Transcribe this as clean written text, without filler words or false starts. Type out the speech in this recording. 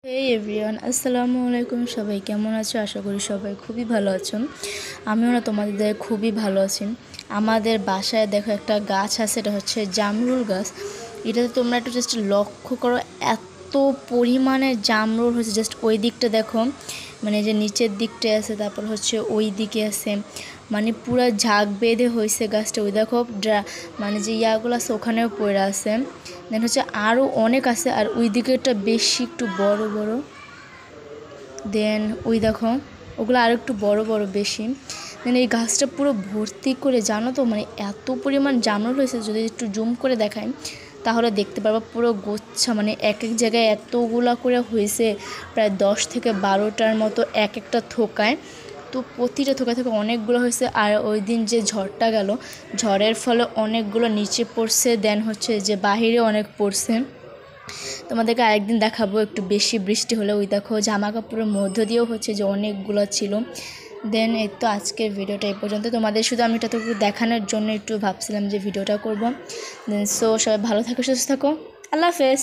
এই এভরিওয়ান আসসালামু আলাইকুম। সবাই কেমন আছো? আশা করি সবাই খুবই ভালো আছো। আমিও না তোমাদের খুবই ভালো আছি। আমাদের বাসায় দেখো একটা গাছ আছে, এটা হচ্ছে জামরুল গাছ। এটাতে তোমরা একটু জাস্ট লক্ষ্য করো, এত পরিমাণে জামরুল হয়েছে। জাস্ট ওই দিকটা দেখো, মানে যে নিচের দিকটা আছে, তারপর হচ্ছে ওই দিকে আছে, মানে পুরো ঝাঁক বেঁধে হয়েছে গাছটা। ওই দেখো মানে যে ইয়াগুলো আছে ওখানেও পড়ে আছে। দেন হচ্ছে আরও অনেক আছে, আর ওই দিকেরটা বেশি একটু বড় বড়। দেন ওই দেখো ওগুলো আর একটু বড় বড় বেশি। দেন এই গাছটা পুরো ভর্তি করে, জানো তো, মানে এত পরিমাণ জামরুল হয়েছে। যদি একটু জুম করে দেখাই তাহলে দেখতে পারবা পুরো গোচ্ছা, মানে এক এক জায়গায় এতগুলা করে হয়েছে, প্রায় 10 থেকে 12টার মতো এক একটা থোকায়। তো প্রতিটা থোকা থেকে অনেকগুলো হয়েছে। আর ওই দিন যে ঝড়টা গেল, ঝড়ের ফলে অনেকগুলো নিচে পড়ছে, দেন হচ্ছে যে বাহিরে অনেক পড়ছে। তোমাদেরকে আরেকদিন দেখাবো একটু বেশি বৃষ্টি হলে। ওই দেখো জামা কাপড়ের মধ্য দিয়েও হচ্ছে যে অনেকগুলো ছিল। দেন এই তো আজকের ভিডিওটা এই পর্যন্ত। তোমাদের শুধু আমি এটা তো দেখানোর জন্য একটু ভাবছিলাম যে ভিডিওটা করব। দেন সো সবাই ভালো থাকো, সুস্থ থাকো। আল্লাহ হাফেজ।